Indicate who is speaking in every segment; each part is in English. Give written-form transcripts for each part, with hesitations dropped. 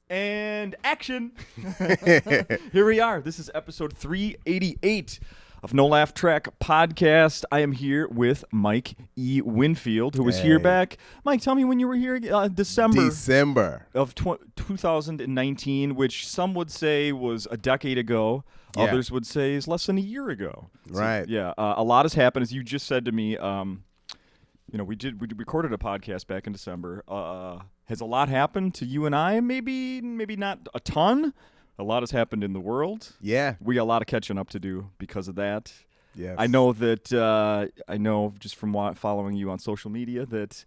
Speaker 1: And action. Here we are. This is episode 388 of No Laugh Track Podcast. I am here with Mike E Winfield, who was here back. Mike, tell me when you were here. December of 2019, which some would say was a decade ago. Yeah. Others would say is less than a year ago.
Speaker 2: Right.
Speaker 1: So, yeah. A lot has happened, as you just said to me. We recorded a podcast back in December. Has a lot happened to you and I? Maybe not a ton. A lot has happened in the world.
Speaker 2: Yeah.
Speaker 1: We got a lot of catching up to do because of that.
Speaker 2: Yes.
Speaker 1: I know that, just from following you on social media that,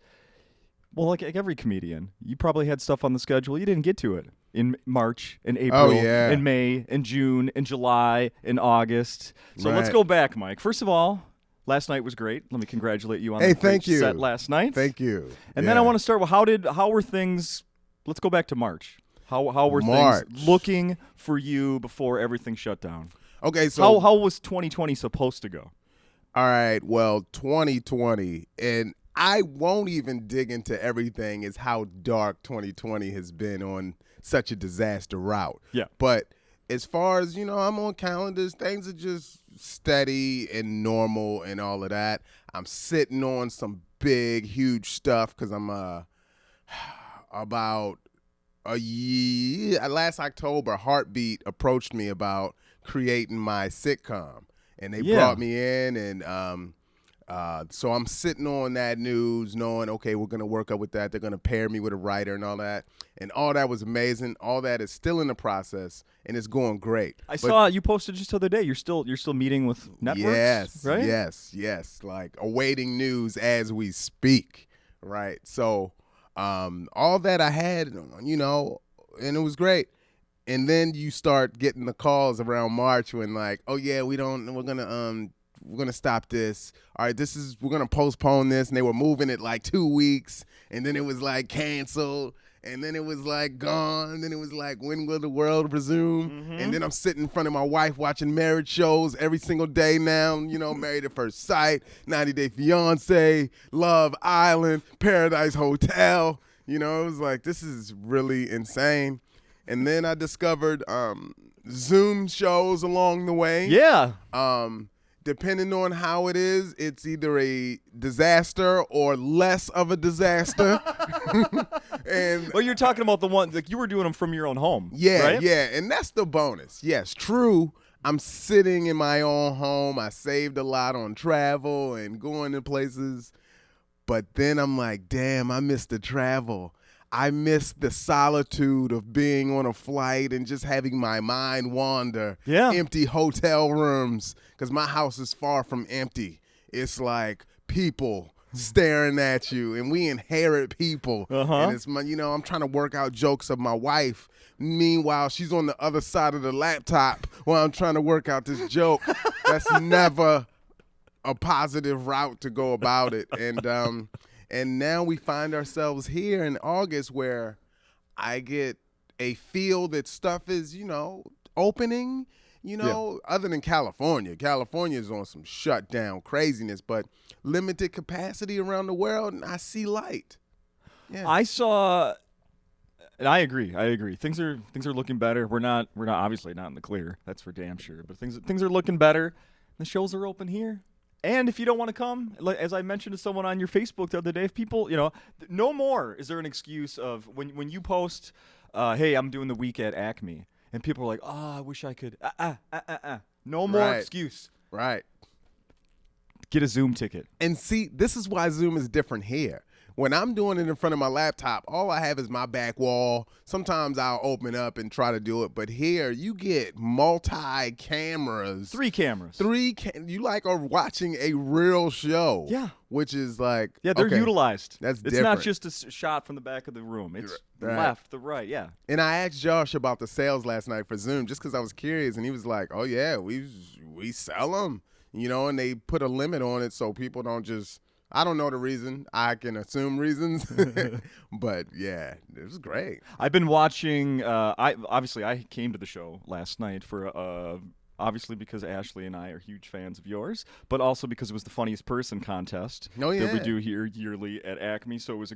Speaker 1: well, like every comedian, you probably had stuff on the schedule. You didn't get to it in March, in April, in May, in June, in July, in August. So Let's go back, Mike. First of all, last night was great. Let me congratulate you on the great set last night.
Speaker 2: Thank you.
Speaker 1: And then I want to start with how were things? Let's go back to March. How were things looking for you before everything shut down?
Speaker 2: Okay, so
Speaker 1: how was 2020 supposed to go?
Speaker 2: All right, well, 2020, and I won't even dig into everything is how dark 2020 has been on such a disaster route.
Speaker 1: Yeah.
Speaker 2: But as far as, I'm on calendars, things are just steady and normal and all of that. I'm sitting on some big, huge stuff because I'm about a year. Last October, Heartbeat approached me about creating my sitcom, and they brought me in, and so I'm sitting on that news knowing, okay, we're going to work up with that. They're going to pair me with a writer and all that. And all that was amazing. All that is still in the process, and it's going great.
Speaker 1: I saw you posted just the other day. You're still meeting with networks,
Speaker 2: yes,
Speaker 1: right?
Speaker 2: Yes. Like awaiting news as we speak, right? So all that I had, and it was great. And then you start getting the calls around March when like, oh yeah, we're gonna stop this. All right, we're gonna postpone this, and they were moving it like 2 weeks, and then it was like canceled, and then it was like gone, and then it was like, when will the world resume? Mm-hmm. And then I'm sitting in front of my wife watching marriage shows every single day now, Married at First Sight, 90 Day Fiance, Love Island, Paradise Hotel. It was like, this is really insane. And then I discovered Zoom shows along the way.
Speaker 1: Yeah.
Speaker 2: Depending on how it is, it's either a disaster or less of a disaster. And
Speaker 1: well, you're talking about the one like you were doing them from your own home.
Speaker 2: Yeah,
Speaker 1: right?
Speaker 2: Yeah, and that's the bonus. Yes, true. I'm sitting in my own home. I saved a lot on travel and going to places. But then I'm like, damn, I miss the travel. I miss the solitude of being on a flight and just having my mind wander.
Speaker 1: Yeah.
Speaker 2: Empty hotel rooms, because my house is far from empty. It's like people staring at you, and we inherit people. And it's my, I'm trying to work out jokes of my wife. Meanwhile, she's on the other side of the laptop while I'm trying to work out this joke. That's never a positive route to go about it. And now we find ourselves here in August where I get a feel that stuff is, opening, other than California. California is on some shutdown craziness, but limited capacity around the world, and I see light. Yeah.
Speaker 1: I saw, and I agree. Things are looking better. We're not obviously not in the clear. That's for damn sure. But things are looking better. The shows are open here. And if you don't want to come, as I mentioned to someone on your Facebook the other day, if people, no more is there an excuse of when you post, hey, I'm doing the week at Acme, and people are like, oh, I wish I could. No more excuse.
Speaker 2: Right.
Speaker 1: Get a Zoom ticket.
Speaker 2: And see, this is why Zoom is different here. When I'm doing it in front of my laptop, all I have is my back wall. Sometimes I'll open up and try to do it. But here, you get multi-cameras.
Speaker 1: 3 cameras.
Speaker 2: You are watching a real show.
Speaker 1: Yeah.
Speaker 2: Which is like,
Speaker 1: yeah, they're utilized.
Speaker 2: That's different.
Speaker 1: It's not just a shot from the back of the room. It's the left, the right, yeah.
Speaker 2: And I asked Josh about the sales last night for Zoom just because I was curious. And he was like, oh, yeah, we sell them. And they put a limit on it so people don't just... I don't know the reason. I can assume reasons. But, yeah, it was great.
Speaker 1: I've been watching I came to the show last night for obviously because Ashley and I are huge fans of yours, but also because it was the funniest person contest that we do here yearly at Acme. So it was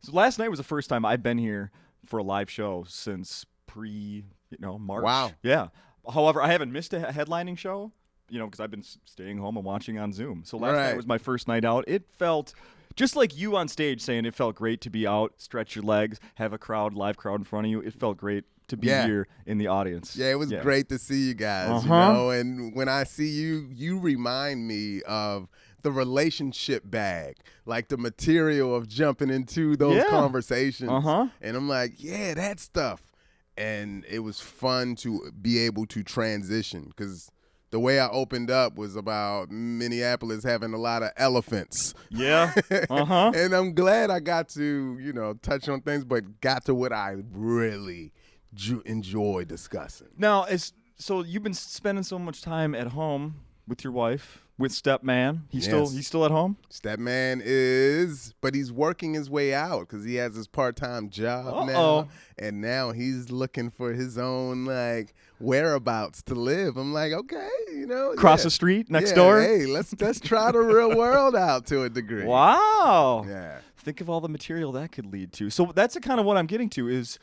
Speaker 1: so last night was the first time I've been here for a live show since March.
Speaker 2: Wow.
Speaker 1: Yeah. However, I haven't missed a headlining show, because I've been staying home and watching on Zoom. So last night was my first night out. It felt just like you on stage saying it felt great to be out, stretch your legs, have a live crowd in front of you. It felt great to be here in the audience.
Speaker 2: Yeah, it was great to see you guys, and when I see you, you remind me of the relationship bag, like the material of jumping into those conversations. And I'm like, yeah, that stuff. And it was fun to be able to transition, because the way I opened up was about Minneapolis having a lot of elephants.
Speaker 1: Yeah.
Speaker 2: And I'm glad I got to, touch on things, but got to what I really enjoy discussing.
Speaker 1: Now, so you've been spending so much time at home with your wife, with Stepman. He's still at home?
Speaker 2: Stepman but he's working his way out because he has his part-time job now. And now he's looking for his own whereabouts to live. I'm like, okay,
Speaker 1: Cross the street next door?
Speaker 2: Hey, let's try the real world out to a degree.
Speaker 1: Wow.
Speaker 2: Yeah.
Speaker 1: Think of all the material that could lead to. So that's kind of what I'm getting to is,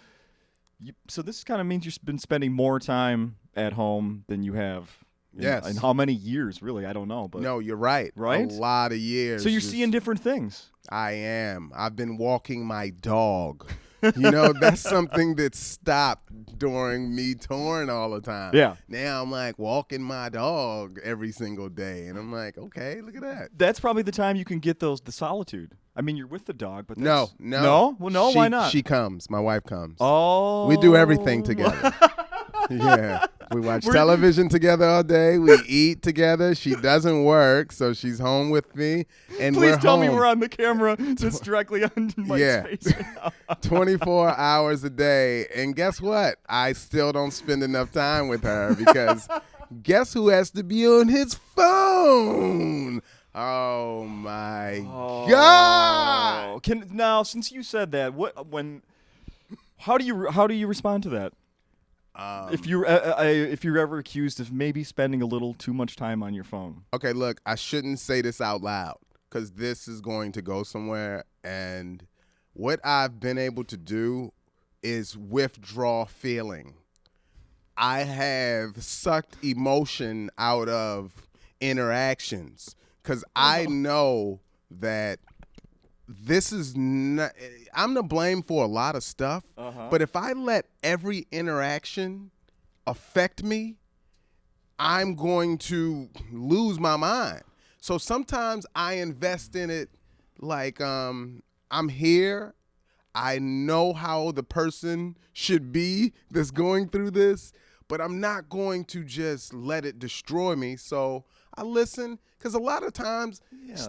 Speaker 1: so this kind of means you've been spending more time at home than you have.
Speaker 2: Yes.
Speaker 1: And how many years, really? I don't know. But
Speaker 2: no, you're right.
Speaker 1: Right?
Speaker 2: A lot of years.
Speaker 1: So you're seeing different things.
Speaker 2: I am. I've been walking my dog. That's something that stopped during me touring all the time.
Speaker 1: Yeah.
Speaker 2: Now I'm walking my dog every single day. And I'm like, okay, look at that.
Speaker 1: That's probably the time you can get the solitude. I mean, you're with the dog, but
Speaker 2: No.
Speaker 1: No? Well, no, why not?
Speaker 2: She comes. My wife comes.
Speaker 1: Oh.
Speaker 2: We do everything together. Yeah. We watch television together all day. We eat together. She doesn't work, so she's home with me. And
Speaker 1: Please tell me
Speaker 2: home.
Speaker 1: we're on the camera that's directly on Mike's face right now.
Speaker 2: 24 hours a day. And guess what? I still don't spend enough time with her because guess who has to be on his phone? Oh, my God.
Speaker 1: Now, since you said that, how do you respond to that? If you're ever accused of maybe spending a little too much time on your phone.
Speaker 2: Okay, look, I shouldn't say this out loud because this is going to go somewhere. And what I've been able to do is withdraw feeling. I have sucked emotion out of interactions because I know that this is not, I'm to blame for a lot of stuff, but if I let every interaction affect me, I'm going to lose my mind. So sometimes I invest in it like I'm here. I know how the person should be that's going through this, but I'm not going to just let it destroy me. So I listen, because a lot of times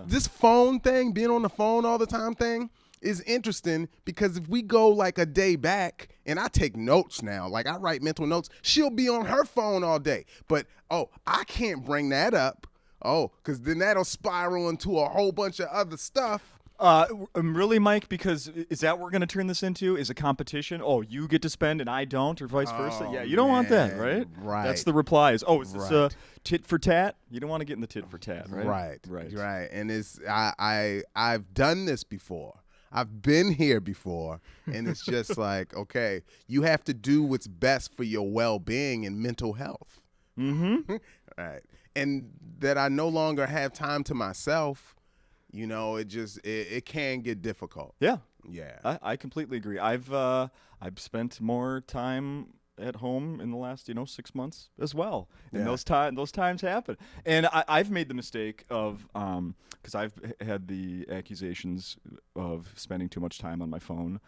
Speaker 2: this phone thing, being on the phone all the time thing, is interesting because if we go a day back, and I take notes now, I write mental notes, she'll be on her phone all day. But, I can't bring that up. Because then that'll spiral into a whole bunch of other stuff.
Speaker 1: Really, Mike? Because is that what we're going to turn this into? Is a competition? Oh, you get to spend and I don't, or vice versa? Yeah, you don't want that, right?
Speaker 2: Right.
Speaker 1: That's the reply is, is this tit for tat? You don't want to get in the tit for tat, right?
Speaker 2: Right. And it's I've done this before. I've been here before, and it's just okay, you have to do what's best for your well-being and mental health. Right. And that I no longer have time to myself. It can get difficult.
Speaker 1: Yeah.
Speaker 2: Yeah.
Speaker 1: I completely agree. I've spent more time at home in the last 6 months as well, and those times happen. And I've made the mistake of because I've had the accusations of spending too much time on my phone.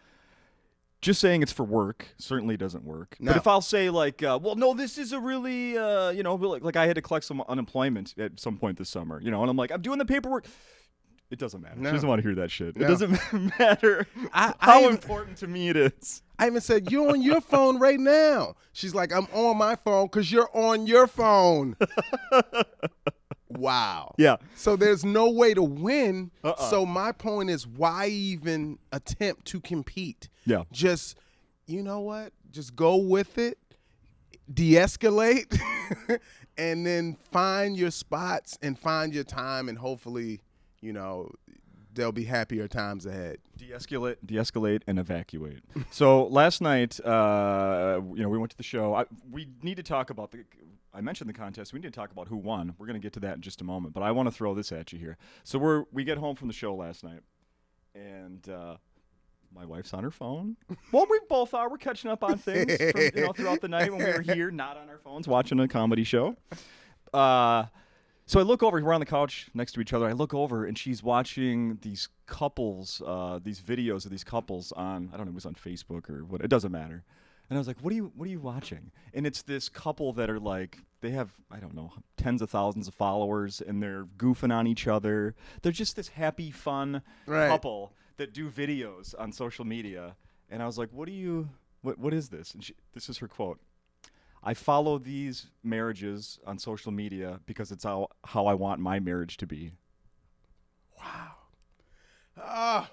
Speaker 1: Just saying it's for work certainly doesn't work.
Speaker 2: No.
Speaker 1: But if I'll say well, no, this is a really like I had to collect some unemployment at some point this summer, and I'm like, I'm doing the paperwork. It doesn't matter.
Speaker 2: No.
Speaker 1: She doesn't want to hear that shit.
Speaker 2: No.
Speaker 1: It doesn't matter how important to me it is.
Speaker 2: I even said, you're on your phone right now. She's like, I'm on my phone because you're on your phone. Wow.
Speaker 1: Yeah.
Speaker 2: So there's no way to win. So my point is, why even attempt to compete?
Speaker 1: Yeah.
Speaker 2: Just, you know what? Just go with it, de-escalate, and then find your spots and find your time and hopefully, there'll be happier times ahead.
Speaker 1: De-escalate, and evacuate. So last night, we went to the show. We need to talk about I mentioned the contest. We need to talk about who won. We're going to get to that in just a moment. But I want to throw this at you here. So we get home from the show last night, and my wife's on her phone. Well, we both are. We're catching up on things throughout the night when we were here, not on our phones, watching a comedy show. So I look over. We're on the couch next to each other. I look over, and she's watching these couples, these videos of these couples on, I don't know, it was on Facebook or what. It doesn't matter. And I was like, what are you watching? And it's this couple that are like, they have, I don't know, tens of thousands of followers, and they're goofing on each other. They're just this happy, fun couple that do videos on social media. And I was like, what is this? And this is her quote. I follow these marriages on social media because it's how I want my marriage to be.
Speaker 2: Wow.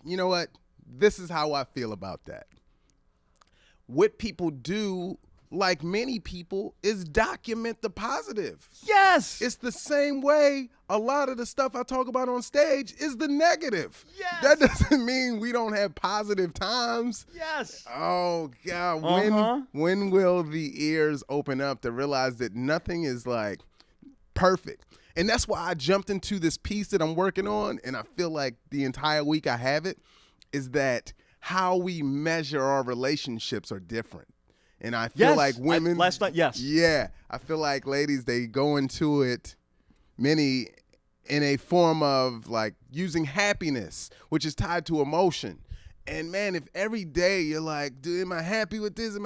Speaker 2: You know what? This is how I feel about that. What people do, like many people, is document the positive.
Speaker 1: Yes!
Speaker 2: It's the same way a lot of the stuff I talk about on stage is the negative.
Speaker 1: Yes!
Speaker 2: That doesn't mean we don't have positive times.
Speaker 1: Yes!
Speaker 2: Oh, God. When will the ears open up to realize that nothing is, like, perfect? And that's why I jumped into this piece that I'm working on, and I feel like the entire week I have it, is that how we measure our relationships are different. And I feel like women...
Speaker 1: last night, yes.
Speaker 2: Yeah. I feel like ladies, they go into it, many, in a form of, like, using happiness, which is tied to emotion. And, man, if every day you're like, am I happy with this?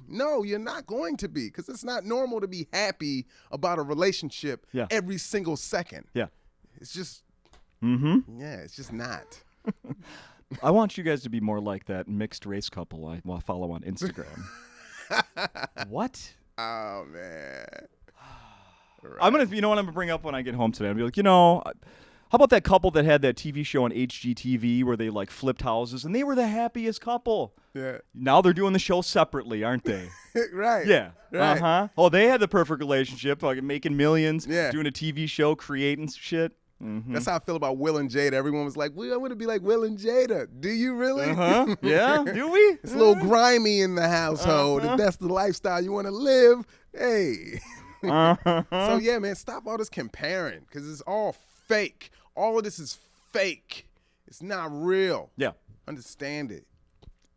Speaker 2: No, you're not going to be, because it's not normal to be happy about a relationship every single second.
Speaker 1: Yeah.
Speaker 2: It's just, it's just not.
Speaker 1: I want you guys to be more like that mixed race couple I follow on Instagram. What?
Speaker 2: Oh, man. Right.
Speaker 1: I'm going to bring up when I get home today. I'll be like, how about that couple that had that TV show on HGTV where they like flipped houses and they were the happiest couple?
Speaker 2: Yeah.
Speaker 1: Now they're doing the show separately, aren't they?
Speaker 2: Right.
Speaker 1: Yeah.
Speaker 2: Right.
Speaker 1: Uh-huh. Oh, they had the perfect relationship, like making millions,
Speaker 2: Yeah.
Speaker 1: doing a TV show, creating shit. Mm-hmm.
Speaker 2: That's how I feel about Will and Jada. Everyone was like, I want to be like Will and Jada. Do you really?
Speaker 1: Uh-huh. Yeah. Do we?
Speaker 2: It's a little grimy in the household. If that's the lifestyle you want to live, hey. So, yeah, man, stop all this comparing, because it's all fake. All of this is fake. It's not real.
Speaker 1: Yeah.
Speaker 2: Understand it.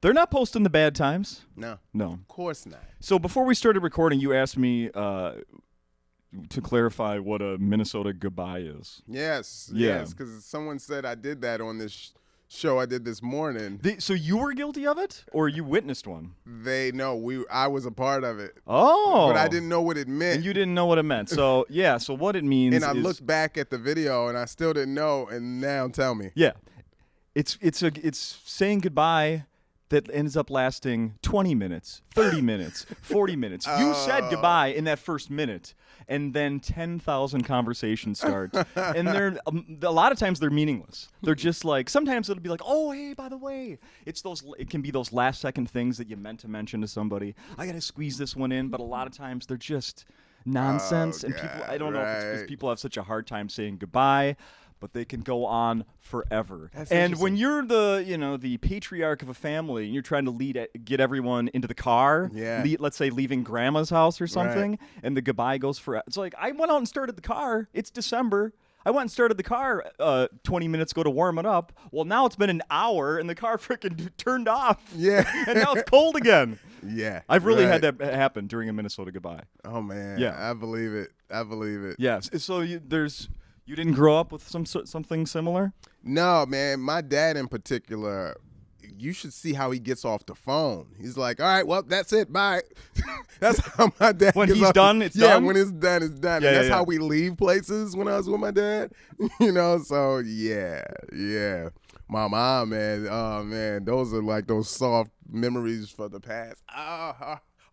Speaker 1: They're not posting the bad times.
Speaker 2: No.
Speaker 1: No.
Speaker 2: Of course not.
Speaker 1: So before we started recording, you asked me to clarify what a Minnesota goodbye is.
Speaker 2: Yes.
Speaker 1: Yeah.
Speaker 2: Yes, because someone said I did that on this show I did this morning.
Speaker 1: So you were guilty of it, or you witnessed one?
Speaker 2: I was a part of it.
Speaker 1: Oh.
Speaker 2: But I didn't know what it meant.
Speaker 1: And you didn't know what it meant. So, yeah, so what it means
Speaker 2: and I looked back at the video, and I still didn't know, and now tell me.
Speaker 1: Yeah. It's saying goodbye that ends up lasting 20 minutes, 30 minutes, 40 minutes. You said goodbye in that first minute, and then 10,000 conversations start. And they're a lot of times they're meaningless. They're just like, sometimes it'll be like, oh, hey, by the way. It can be those last second things that you meant to mention to somebody. I got to squeeze this one in, but a lot of times they're just nonsense.
Speaker 2: Oh,
Speaker 1: and people, I don't
Speaker 2: right.
Speaker 1: know if it's because people have such a hard time saying goodbye, but they can go on forever.
Speaker 2: That's
Speaker 1: and when you're the patriarch of a family and you're trying to get everyone into the car, let's say leaving grandma's house or something, and the goodbye goes forever. It's like, I went out and started the car. It's December. I went and started the car 20 minutes ago to warm it up. Well, now it's been an hour and the car freaking turned off.
Speaker 2: Yeah.
Speaker 1: And now it's cold again.
Speaker 2: Yeah.
Speaker 1: I've really had that happen during a Minnesota goodbye.
Speaker 2: Oh, man.
Speaker 1: Yeah.
Speaker 2: I believe it.
Speaker 1: Yes. So you didn't grow up with something similar?
Speaker 2: No, man. My dad in particular, you should see how he gets off the phone. He's like, all right, well, that's it. Bye. That's how my dad
Speaker 1: when
Speaker 2: gets
Speaker 1: he's
Speaker 2: off.
Speaker 1: done, it's done?
Speaker 2: Yeah, when it's done, it's done.
Speaker 1: Yeah,
Speaker 2: and that's how we leave places when I was with my dad. So, yeah. My mom, man, oh, man, those are like those soft memories for the past.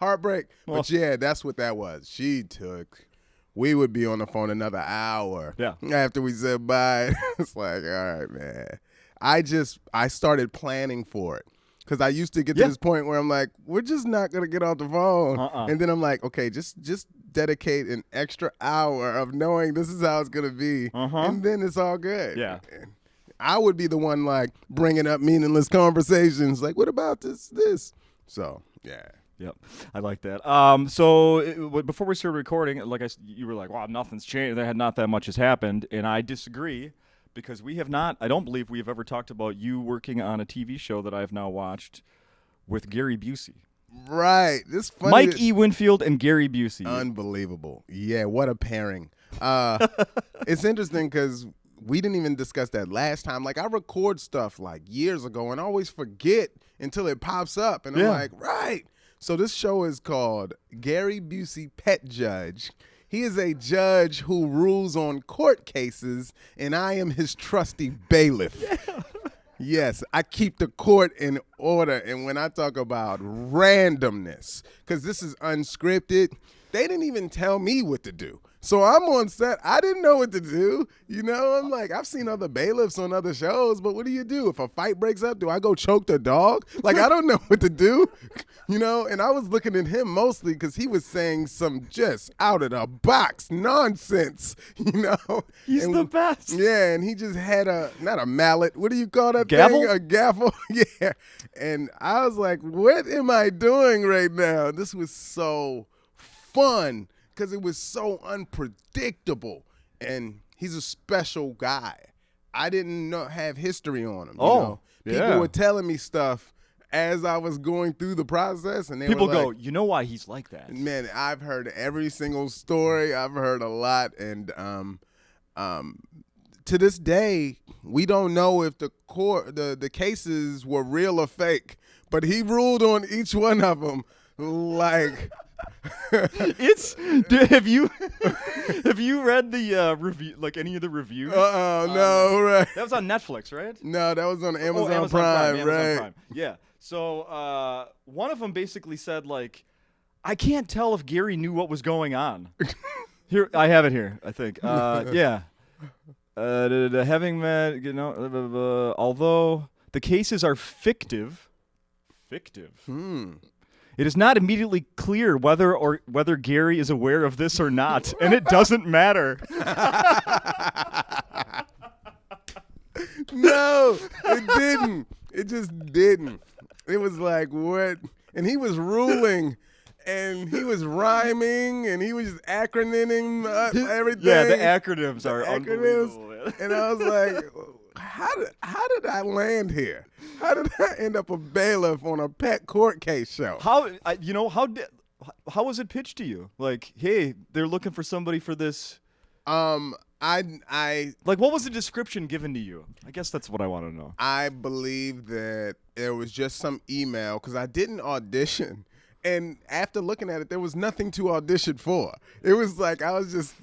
Speaker 2: Heartbreak. Well, but, yeah, that's what that was. We would be on the phone another hour after we said bye. It's like, all right, man. I started planning for it because I used to get to this point where I'm like, we're just not going to get off the phone. And then I'm like, okay, just dedicate an extra hour of knowing this is how it's gonna be, and then it's all good.
Speaker 1: Yeah.
Speaker 2: I would be the one like bringing up meaningless conversations, like, what about this? So yeah.
Speaker 1: Yep, I like that. Before we started recording, you were like, "Wow, nothing's changed. There had not that much has happened," and I disagree because we have not. I don't believe we have ever talked about you working on a TV show that I have now watched with Gary Busey.
Speaker 2: Right. This funny.
Speaker 1: Mike E. Winfield and Gary Busey.
Speaker 2: Unbelievable. Yeah, what a pairing. It's interesting because we didn't even discuss that last time. Like, I record stuff like years ago and I always forget until it pops up, and I'm like, right. So this show is called Gary Busey Pet Judge. He is a judge who rules on court cases, and I am his trusty bailiff. Yeah. Yes, I keep the court in order. And when I talk about randomness, because this is unscripted, they didn't even tell me what to do. So I'm on set. I didn't know what to do. You know, I'm like, I've seen other bailiffs on other shows, but what do you do? If a fight breaks up, do I go choke the dog? Like, I don't know what to do, you know? And I was looking at him mostly because he was saying some just out of the box nonsense, you know?
Speaker 1: He's the best.
Speaker 2: Yeah, and he just had not a mallet. What do you call that
Speaker 1: gavel?
Speaker 2: thing? A gavel? Yeah. And I was like, what am I doing right now? This was so fun because it was so unpredictable, and he's a special guy. I didn't have history on him. You know? People were telling me stuff as I was going through the process, and
Speaker 1: people
Speaker 2: were
Speaker 1: go,
Speaker 2: like,
Speaker 1: you know why he's like that?
Speaker 2: Man, I've heard every single story. I've heard a lot, and to this day, we don't know if the cases were real or fake, but he ruled on each one of them like.
Speaker 1: Have you read the review, like any of the reviews?
Speaker 2: No, right.
Speaker 1: That was on Netflix, right?
Speaker 2: No, that was on Amazon Prime, right?
Speaker 1: Amazon Prime. Yeah. So one of them basically said, like, I can't tell if Gary knew what was going on. Here, I have it here, I think. Yeah. Having met, although the cases are fictive. It is not immediately clear whether Gary is aware of this or not, and it doesn't matter.
Speaker 2: No, it didn't. It just didn't. It was like, what? And he was ruling, and he was rhyming, and he was just acronyming everything.
Speaker 1: Yeah, the acronyms are unbelievable.
Speaker 2: And I was like, how did I land here? How did I end up a bailiff on a pet court case show?
Speaker 1: How was it pitched to you? Like, hey, they're looking for somebody for this.
Speaker 2: I
Speaker 1: like, what was the description given to you? I guess that's what I want to know.
Speaker 2: I believe that there was just some email because I didn't audition. And after looking at it, there was nothing to audition for. It was like I was just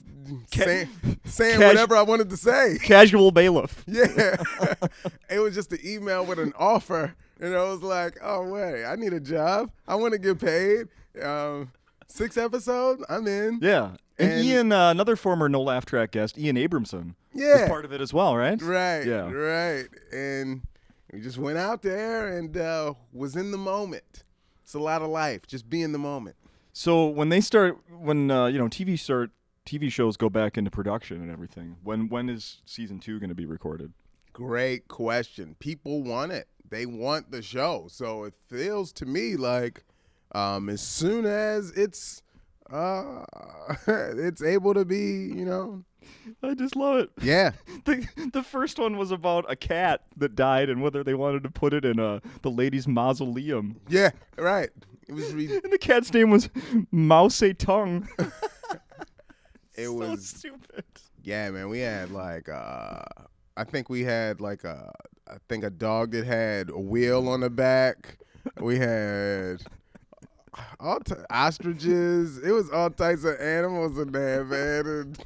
Speaker 2: saying whatever I wanted to say.
Speaker 1: Casual bailiff.
Speaker 2: Yeah. It was just an email with an offer. And I was like, oh, wait, I need a job. I want to get paid. 6 episodes, I'm in.
Speaker 1: Yeah. And Ian, another former No Laugh Track guest, Ian Abramson, was part of it as well, right?
Speaker 2: Right.
Speaker 1: Yeah.
Speaker 2: Right. And we just went out there and was in the moment. It's a lot of life. Just be in the moment.
Speaker 1: So when TV shows go back into production and everything, when is season 2 going to be recorded?
Speaker 2: Great question. People want it. They want the show. So it feels to me like as soon as it's able to be,
Speaker 1: I just love it.
Speaker 2: Yeah.
Speaker 1: The first one was about a cat that died and whether they wanted to put it in the lady's mausoleum.
Speaker 2: Yeah, right. It was
Speaker 1: and the cat's name was Mao Zedong.
Speaker 2: It
Speaker 1: so
Speaker 2: was
Speaker 1: stupid.
Speaker 2: Yeah, man. We had like I think we had like a dog that had a wheel on the back. We had ostriches. It was all types of animals in there, man.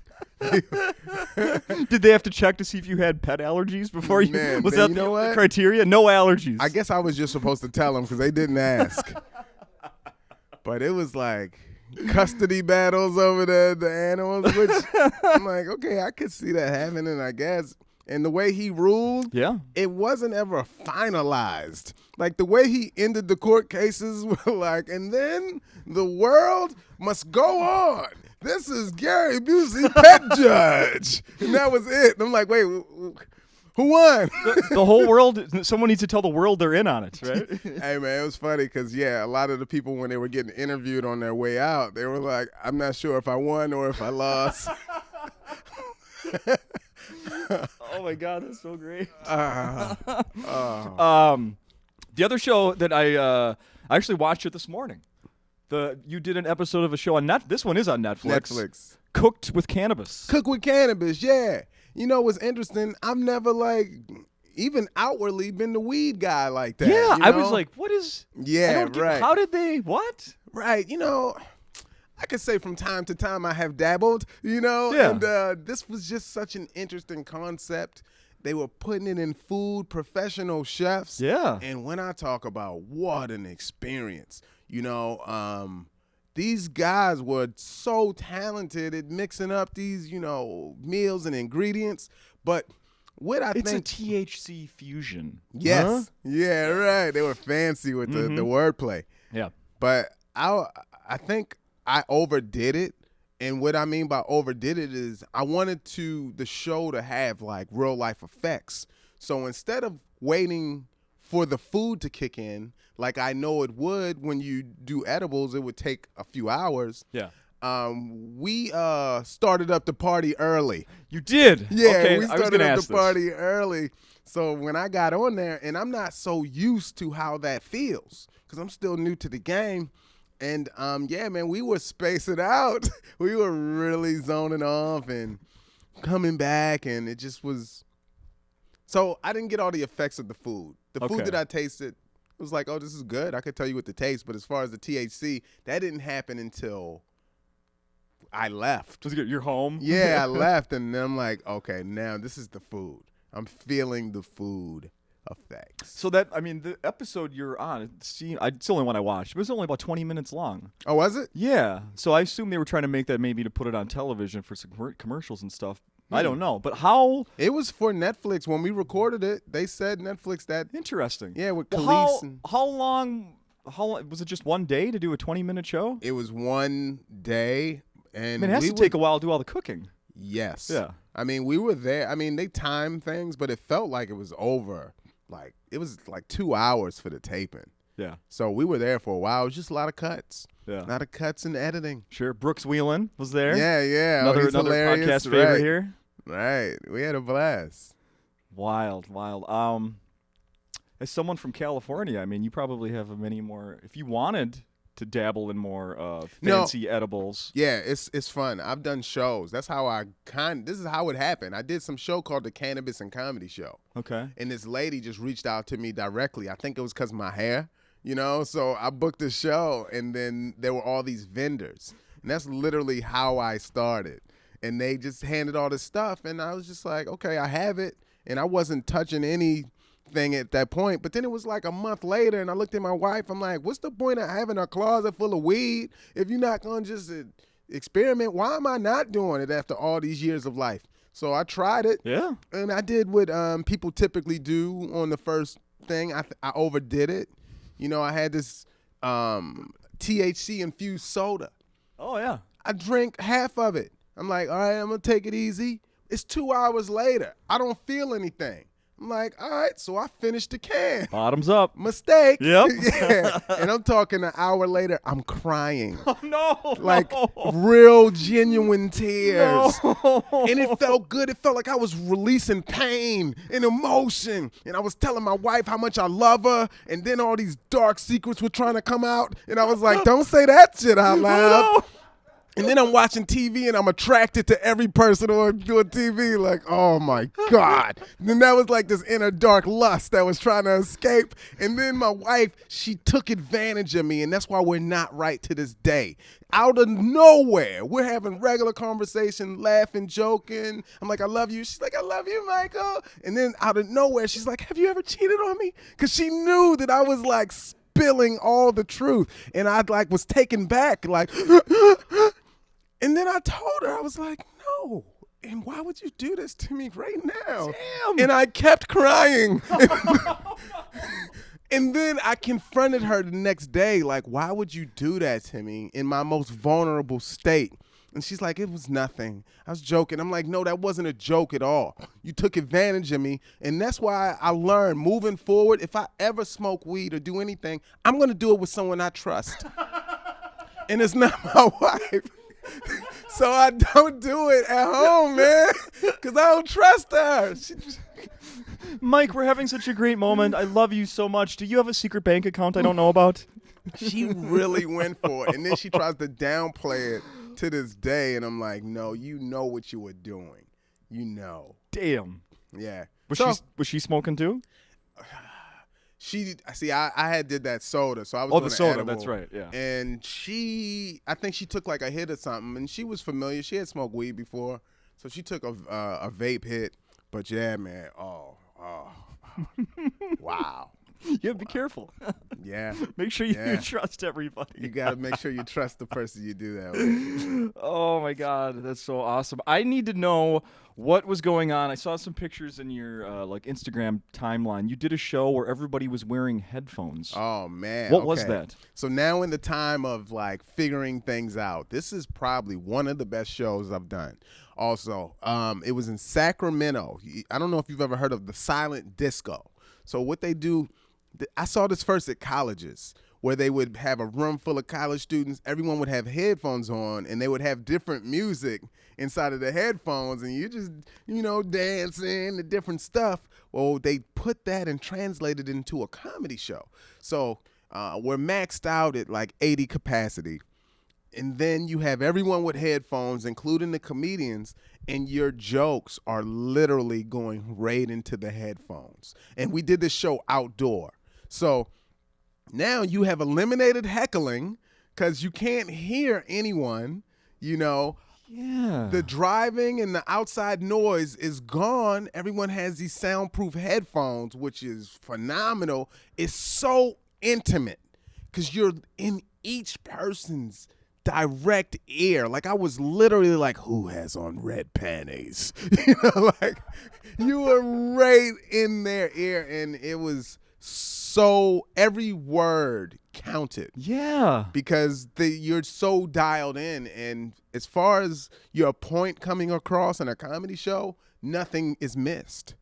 Speaker 1: Did they have to check to see if you had pet allergies before you? Was that the criteria? No allergies.
Speaker 2: I guess I was just supposed to tell them because they didn't ask. But it was like custody battles over the animals, which I'm like, okay, I could see that happening, I guess. And the way he ruled, it wasn't ever finalized. Like the way he ended the court cases were like, and then the world must go on. this is Gary Busey, pet judge. And that was it. And I'm like, wait, who won?
Speaker 1: The whole world, someone needs to tell the world they're in on it, right?
Speaker 2: Hey, man, it was funny because, yeah, a lot of the people, when they were getting interviewed on their way out, they were like, I'm not sure if I won or if I lost.
Speaker 1: Oh, my God, that's so great.
Speaker 2: Oh.
Speaker 1: The other show that I actually watched it this morning. You did an episode of a show on this one is on Netflix. Cooked with Cannabis.
Speaker 2: Cook with Cannabis, yeah. You know what's interesting? I've never, like, even outwardly been the weed guy like that.
Speaker 1: Yeah,
Speaker 2: you know?
Speaker 1: I was like, what is...
Speaker 2: Yeah, right.
Speaker 1: How did they... What?
Speaker 2: Right, you know... I could say from time to time I have dabbled, you know,
Speaker 1: Yeah.
Speaker 2: and this was just such an interesting concept. They were putting it in food, professional chefs.
Speaker 1: Yeah.
Speaker 2: And when I talk about what an experience, you know, these guys were so talented at mixing up these, you know, meals and ingredients. But what I
Speaker 1: It's
Speaker 2: think...
Speaker 1: a THC fusion.
Speaker 2: Yes.
Speaker 1: Huh?
Speaker 2: Yeah, right. They were fancy with the wordplay.
Speaker 1: Yeah.
Speaker 2: But I think I overdid it. And what I mean by overdid it is I wanted the show to have like real life effects. So instead of waiting for the food to kick in, like I know it would when you do edibles, it would take a few hours.
Speaker 1: Yeah.
Speaker 2: We started up the party early.
Speaker 1: You did?
Speaker 2: Yeah,
Speaker 1: okay,
Speaker 2: we
Speaker 1: I was
Speaker 2: started
Speaker 1: gonna
Speaker 2: up
Speaker 1: ask
Speaker 2: the party early. So when I got on there, and I'm not so used to how that feels because I'm still new to the game. And yeah, man, we were spacing out. We were really zoning off and coming back, and it just was. So I didn't get all the effects of the food. The food that I tasted was like, oh, this is good. I could tell you what the taste, but as far as the THC, that didn't happen until I left.
Speaker 1: You're home?
Speaker 2: Yeah, I left, and then I'm like, okay, now this is the food. I'm feeling the food effects.
Speaker 1: So that, I mean, the episode you're on, it's the only one I watched. It was only about 20 minutes long.
Speaker 2: Oh, was it?
Speaker 1: Yeah. So I assume they were trying to make that maybe to put it on television for some commercials and stuff. I don't know. But how?
Speaker 2: It was for Netflix. When we recorded it, they said Netflix that.
Speaker 1: Interesting.
Speaker 2: Yeah, with
Speaker 1: Well,
Speaker 2: Khalees.
Speaker 1: how long was it? Just one day to do a 20-minute show?
Speaker 2: It was one day. And
Speaker 1: I mean, it has to take a while to do all the cooking.
Speaker 2: Yes.
Speaker 1: Yeah.
Speaker 2: I mean, we were there. I mean, they timed things, but it felt like it was over. Like, it was like 2 hours for the taping.
Speaker 1: Yeah.
Speaker 2: So we were there for a while. It was just a lot of cuts.
Speaker 1: Yeah.
Speaker 2: A lot of cuts and editing.
Speaker 1: Sure. Brooks Wheelan was there.
Speaker 2: Yeah.
Speaker 1: Another
Speaker 2: He's hilarious.
Speaker 1: podcast favorite
Speaker 2: Right.
Speaker 1: here.
Speaker 2: Right. We had a blast.
Speaker 1: Wild. As someone from California, I mean, you probably have many more. If you wanted to dabble in more fancy edibles.
Speaker 2: Yeah, it's fun. I've done shows. That's how this is how it happened. I did some show called the Cannabis and Comedy Show.
Speaker 1: Okay.
Speaker 2: And this lady just reached out to me directly. I think it was because of my hair, you know? So I booked the show, and then there were all these vendors. And that's literally how I started. And they just handed all this stuff, and I was just like, okay, I have it. And I wasn't touching anything at that point. But then it was like a month later, and I looked at my wife. I'm like, what's the point of having a closet full of weed if you're not going to just experiment? Why am I not doing it after all these years of life? So I tried it.
Speaker 1: Yeah.
Speaker 2: And I did what people typically do on the first thing. I overdid it. You know, I had this THC-infused soda.
Speaker 1: Oh, yeah.
Speaker 2: I drank half of it. I'm like, all right, I'm going to take it easy. It's 2 hours later. I don't feel anything. I'm like, all right, so I finished the can.
Speaker 1: Bottoms up.
Speaker 2: Mistake.
Speaker 1: Yep.
Speaker 2: Yeah. And I'm talking an hour later, I'm crying.
Speaker 1: Oh, no.
Speaker 2: Like real, genuine tears.
Speaker 1: No.
Speaker 2: And it felt good. It felt like I was releasing pain and emotion. And I was telling my wife how much I love her. And then all these dark secrets were trying to come out. And I was like, don't say that shit out loud.
Speaker 1: No.
Speaker 2: And then I'm watching TV and I'm attracted to every person on TV. Like, oh my God. And then that was like this inner dark lust that was trying to escape. And then my wife, she took advantage of me. And that's why we're not right to this day. Out of nowhere, we're having regular conversation, laughing, joking. I'm like, I love you. She's like, I love you, Michael. And then out of nowhere, she's like, have you ever cheated on me? Because she knew that I was like spilling all the truth. And I like was taken back, like, and then I told her, I was like, no. And why would you do this to me right now?
Speaker 1: Damn.
Speaker 2: And I kept crying. And then I confronted her the next day, like, why would you do that to me in my most vulnerable state? And she's like, it was nothing. I was joking. I'm like, no, that wasn't a joke at all. You took advantage of me. And that's why I learned moving forward, if I ever smoke weed or do anything, I'm going to do it with someone I trust. And it's not my wife. So I don't do it at home, man, because I don't trust her.
Speaker 1: Mike, we're having such a great moment. I love you so much. Do you have a secret bank account I don't know about?
Speaker 2: She really went for it. And then she tries to downplay it to this day. And I'm like, no, you know what you were doing. You know.
Speaker 1: Damn.
Speaker 2: Yeah.
Speaker 1: Was she smoking too?
Speaker 2: I had did that soda, so I was
Speaker 1: Oh,
Speaker 2: doing
Speaker 1: the soda,
Speaker 2: edible,
Speaker 1: that's right, yeah.
Speaker 2: And I think she took like a hit or something, and she was familiar. She had smoked weed before, so she took a vape hit. But yeah, man, wow.
Speaker 1: Yeah, be careful.
Speaker 2: Yeah.
Speaker 1: Make sure you trust everybody.
Speaker 2: You got to make sure you trust the person you do that with.
Speaker 1: Oh, my God. That's so awesome. I need to know what was going on. I saw some pictures in your Instagram timeline. You did a show where everybody was wearing headphones.
Speaker 2: Oh, man.
Speaker 1: What was that?
Speaker 2: So now in the time of like figuring things out, this is probably one of the best shows I've done. Also, it was in Sacramento. I don't know if you've ever heard of the silent disco. So what they do, I saw this first at colleges where they would have a room full of college students. Everyone would have headphones on, and they would have different music inside of the headphones, and you just, dancing to different stuff. Well, they put that and translated it into a comedy show. So we're maxed out at like 80 capacity. And then you have everyone with headphones, including the comedians, and your jokes are literally going right into the headphones. And we did this show outdoor. So now you have eliminated heckling because you can't hear anyone,
Speaker 1: Yeah.
Speaker 2: The driving and the outside noise is gone. Everyone has these soundproof headphones, which is phenomenal. It's so intimate because you're in each person's direct ear. Like I was literally like, who has on red panties? Like you were right in their ear, and it was so every word counted.
Speaker 1: Yeah.
Speaker 2: Because you're so dialed in, and as far as your point coming across in a comedy show, nothing is missed.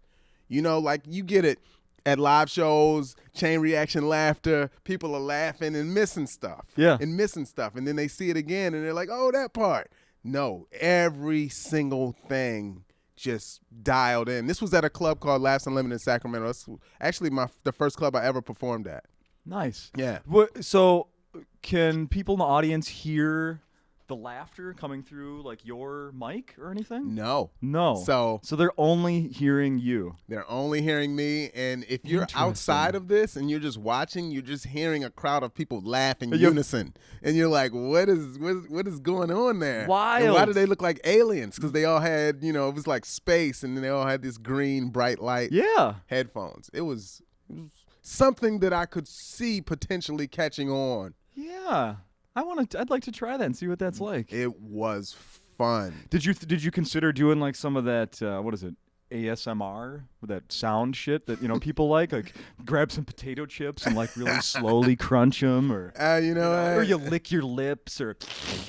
Speaker 2: Like you get it at live shows, chain reaction laughter, people are laughing and missing stuff.
Speaker 1: Yeah.
Speaker 2: And missing stuff. And then they see it again and they're like, oh, that part. No, every single thing just dialed in. This was at a club called Laughs Unlimited in Sacramento. That's actually the first club I ever performed at.
Speaker 1: Nice.
Speaker 2: Yeah.
Speaker 1: So can people in the audience hear the laughter coming through like your mic or anything?
Speaker 2: No.
Speaker 1: So they're only hearing you.
Speaker 2: They're only hearing me, and if you're outside of this and you're just watching, you're just hearing a crowd of people laugh in unison, and you're like, what is going on there?
Speaker 1: Wild.
Speaker 2: And why do they look like aliens? Because they all had, it was like space, and then they all had this green bright light headphones. It was something that I could see potentially catching on.
Speaker 1: Yeah. I'd like to try that and see what that's like.
Speaker 2: It was fun.
Speaker 1: Did you consider doing like some of that what is it? ASMR with that sound shit that people like grab some potato chips and like really slowly crunch them, or or you lick your lips, or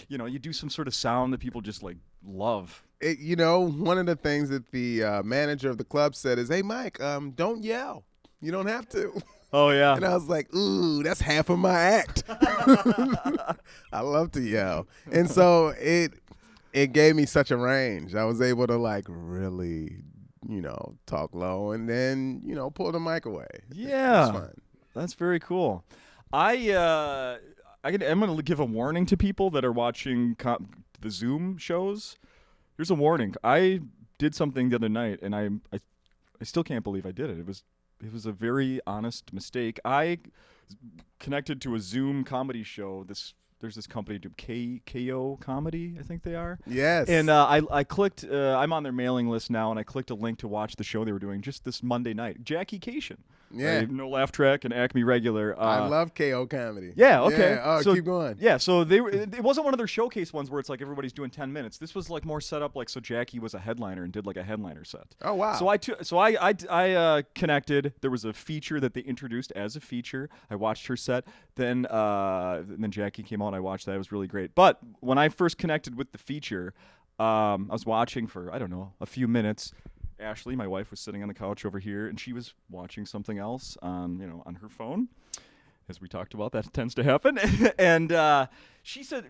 Speaker 1: you do some sort of sound that people just like love.
Speaker 2: One of the things that the manager of the club said is, "Hey Mike, don't yell. You don't have to."
Speaker 1: Oh, yeah.
Speaker 2: And I was like, ooh, that's half of my act. I love to yell. And so it gave me such a range. I was able to like really, talk low and then, pull the mic away.
Speaker 1: Yeah.
Speaker 2: It was fun.
Speaker 1: That's very cool. I'm going to give a warning to people that are watching the Zoom shows. Here's a warning. I did something the other night, and I still can't believe I did it. It was a very honest mistake. I connected to a Zoom comedy show. There's this company, KO Comedy, I think they are.
Speaker 2: Yes.
Speaker 1: And I clicked. I'm on their mailing list now, and I clicked a link to watch the show they were doing just this Monday night. Jackie Cation
Speaker 2: Yeah.
Speaker 1: No Laugh Track and Acme regular.
Speaker 2: I love KO Comedy.
Speaker 1: Yeah, okay.
Speaker 2: Yeah. Oh,
Speaker 1: So-
Speaker 2: keep going.
Speaker 1: Yeah, so it wasn't one of their showcase ones where it's like everybody's doing 10 minutes. This was like more set up like so Jackie was a headliner and did like a headliner set.
Speaker 2: Oh, wow.
Speaker 1: So I connected. There was a feature that they introduced as a feature. I watched her set. Then Jackie came out. I watched that. It was really great. But when I first connected with the feature, I was watching for I don't know a few minutes. Ashley, my wife, was sitting on the couch over here, and she was watching something else on her phone. As we talked about, that tends to happen. And she said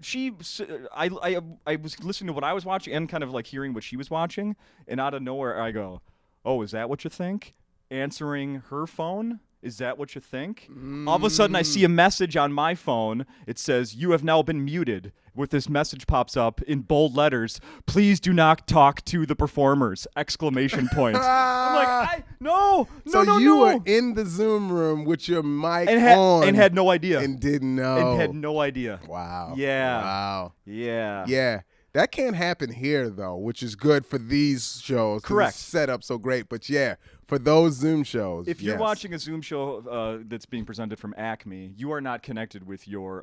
Speaker 1: I was listening to what I was watching and kind of like hearing what she was watching, and out of nowhere I go, "Oh, is that what you think?" Answering her phone. Is that what you think? All of a sudden, I see a message on my phone. It says, "You have now been muted." With this message pops up in bold letters. "Please do not talk to the performers!" Exclamation point. I'm like, no.
Speaker 2: So you were in the Zoom room with your mic on
Speaker 1: and had no idea.
Speaker 2: and didn't know.
Speaker 1: And had no idea.
Speaker 2: Wow.
Speaker 1: Yeah.
Speaker 2: Wow.
Speaker 1: Yeah.
Speaker 2: Yeah. That can't happen here, though, which is good for these shows. 'Cause
Speaker 1: Correct.
Speaker 2: It's set up so great. But, yeah, for those Zoom shows.
Speaker 1: If you're
Speaker 2: yes.
Speaker 1: watching a Zoom show that's being presented from Acme, you are not connected with your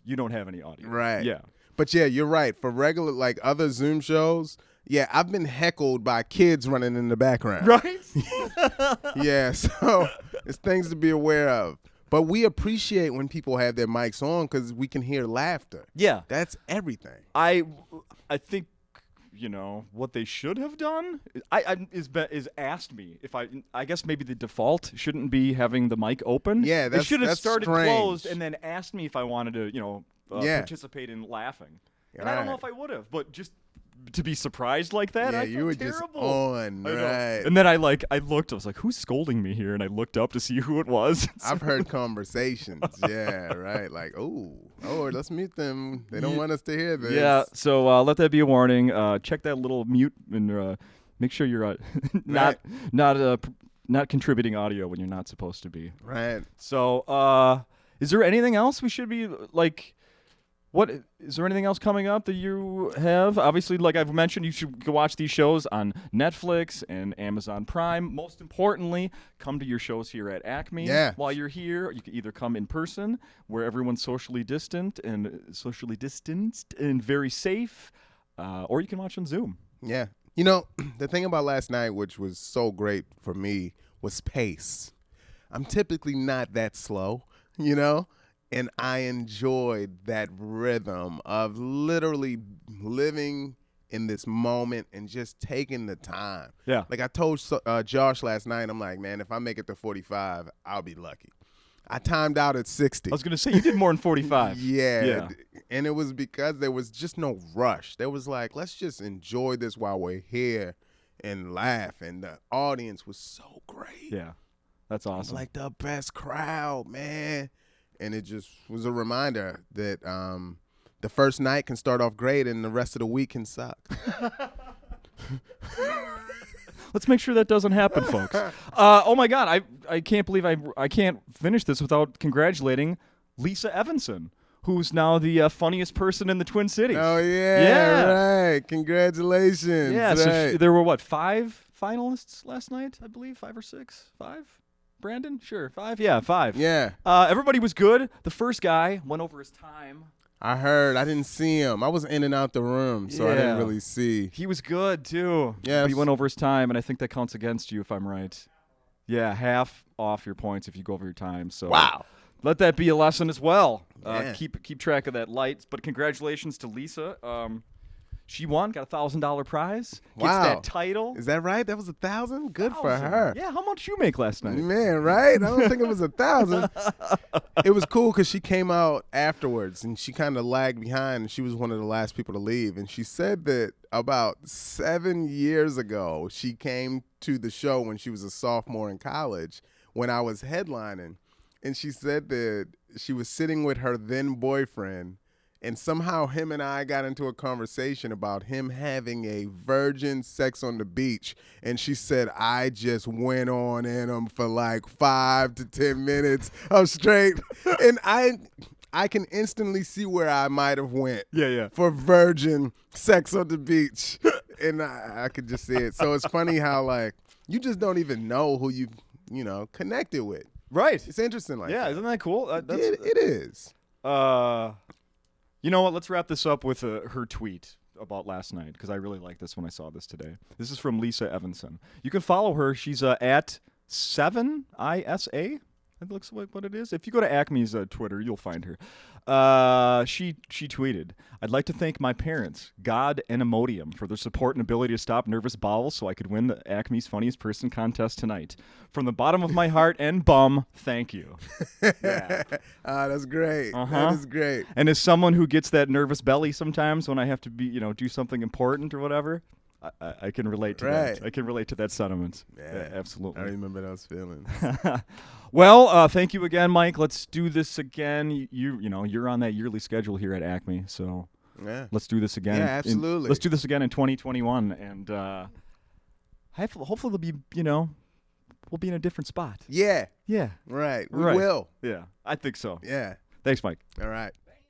Speaker 1: you don't have any audio.
Speaker 2: Right.
Speaker 1: Yeah.
Speaker 2: But, yeah, you're right. For regular, like, other Zoom shows, yeah, I've been heckled by kids running in the background.
Speaker 1: Right?
Speaker 2: Yeah, so it's things to be aware of. But we appreciate when people have their mics on because we can hear laughter.
Speaker 1: Yeah.
Speaker 2: That's everything.
Speaker 1: I think what they should have done is asked me if I guess maybe the default shouldn't be having the mic open.
Speaker 2: Yeah,
Speaker 1: they should have
Speaker 2: that's
Speaker 1: started
Speaker 2: strange.
Speaker 1: closed and then asked me if I wanted to
Speaker 2: Yeah.
Speaker 1: participate in laughing. And I don't know
Speaker 2: Right.
Speaker 1: if I would have, but just to be surprised like that,
Speaker 2: Yeah,
Speaker 1: I
Speaker 2: you
Speaker 1: felt
Speaker 2: were
Speaker 1: terrible.
Speaker 2: just on,
Speaker 1: I know.
Speaker 2: right.
Speaker 1: And then I looked. I was like, "Who's scolding me here?" And I looked up to see who it was.
Speaker 2: I've heard conversations. Yeah, right. Like, oh, let's mute them. They don't want us to hear this.
Speaker 1: Yeah. So let that be a warning. Check that little mute and make sure you're not contributing audio when you're not supposed to be.
Speaker 2: Right.
Speaker 1: So is there anything else we should be like? What is there anything else coming up that you have? Obviously, like I've mentioned, you should go watch these shows on Netflix and Amazon Prime. Most importantly, come to your shows here at Acme.
Speaker 2: Yeah.
Speaker 1: While you're here, you can either come in person, where everyone's socially distanced and very safe, or you can watch on Zoom.
Speaker 2: Yeah. You know, the thing about last night, which was so great for me, was pace. I'm typically not that slow, and I enjoyed that rhythm of literally living in this moment and just taking the time.
Speaker 1: Yeah.
Speaker 2: Like I told Josh last night, I'm like, man, if I make it to 45, I'll be lucky. I timed out at 60.
Speaker 1: I was going to say, you did more than 45.
Speaker 2: Yeah. And it was because there was just no rush. There was like, let's just enjoy this while we're here and laugh. And the audience was so great.
Speaker 1: Yeah. That's
Speaker 2: It was
Speaker 1: awesome.
Speaker 2: like the best crowd, man. And it just was a reminder that the first night can start off great and the rest of the week can suck.
Speaker 1: Let's make sure that doesn't happen, folks. Oh my God, I can't believe I can't finish this without congratulating Lisa Evanson, who's now the funniest person in the Twin Cities.
Speaker 2: Oh, yeah.
Speaker 1: Yeah.
Speaker 2: Right. Congratulations.
Speaker 1: Yeah, so
Speaker 2: Right.
Speaker 1: there were 5 finalists last night, I believe, 5 or 6, 5. Brandon, sure, 5. Yeah, 5.
Speaker 2: Yeah.
Speaker 1: Everybody was good. The first guy went over his time.
Speaker 2: I heard. I didn't see him. I was in and out the room, so I didn't
Speaker 1: Yeah.
Speaker 2: really see.
Speaker 1: He was good too.
Speaker 2: Yes.
Speaker 1: But he went over his time, and I think that counts against you if I'm right. Yeah, half off your points if you go over your time. So
Speaker 2: Wow.
Speaker 1: let that be a lesson as well.
Speaker 2: Yeah.
Speaker 1: Keep track of that light. But congratulations to Lisa. She won, got a $1,000 prize. Gets
Speaker 2: Wow.
Speaker 1: that title.
Speaker 2: Is that right? That was 1,000? Good for
Speaker 1: 1,000.
Speaker 2: her.
Speaker 1: Yeah, how much you make last night?
Speaker 2: Man, right? I don't think it was 1,000. It was cool because she came out afterwards and she kind of lagged behind. And she was one of the last people to leave. And she said that about 7 years ago, she came to the show when she was a sophomore in college when I was headlining. And she said that she was sitting with her then boyfriend. And somehow him and I got into a conversation about him having a virgin sex on the beach. And she said, I just went on in him for like 5 to 10 minutes of straight. And I can instantly see where I might have went
Speaker 1: Yeah.
Speaker 2: for virgin sex on the beach. And I could just see it. So it's funny how like you just don't even know who you connected with.
Speaker 1: Right.
Speaker 2: It's interesting like
Speaker 1: Yeah,
Speaker 2: that.
Speaker 1: isn't that cool?
Speaker 2: It is.
Speaker 1: You know what? Let's wrap this up with her tweet about last night, because I really like this when I saw this today. This is from Lisa Evanson. You can follow her. She's at 7ISA. That looks like what it is. If you go to Acme's Twitter, you'll find her. She tweeted, "I'd like to thank my parents, God and Imodium, for their support and ability to stop nervous bowels so I could win the Acme's Funniest Person contest tonight. From the bottom of my heart and bum, thank you." Yeah.
Speaker 2: That's great.
Speaker 1: Uh-huh.
Speaker 2: That is great.
Speaker 1: And as someone who gets that nervous belly sometimes when I have to be, do something important or whatever, I can relate to that. I can relate to that sentiment. Yeah, absolutely.
Speaker 2: I remember those feelings.
Speaker 1: Well, thank you again, Mike. Let's do this again. You're on that yearly schedule here at Acme, so let's do this again.
Speaker 2: Yeah, absolutely.
Speaker 1: Let's do this again in 2021, and hopefully we'll be in a different spot.
Speaker 2: Yeah.
Speaker 1: Yeah.
Speaker 2: Right. We
Speaker 1: Right.
Speaker 2: will.
Speaker 1: Yeah, I think so.
Speaker 2: Yeah.
Speaker 1: Thanks, Mike.
Speaker 2: All right.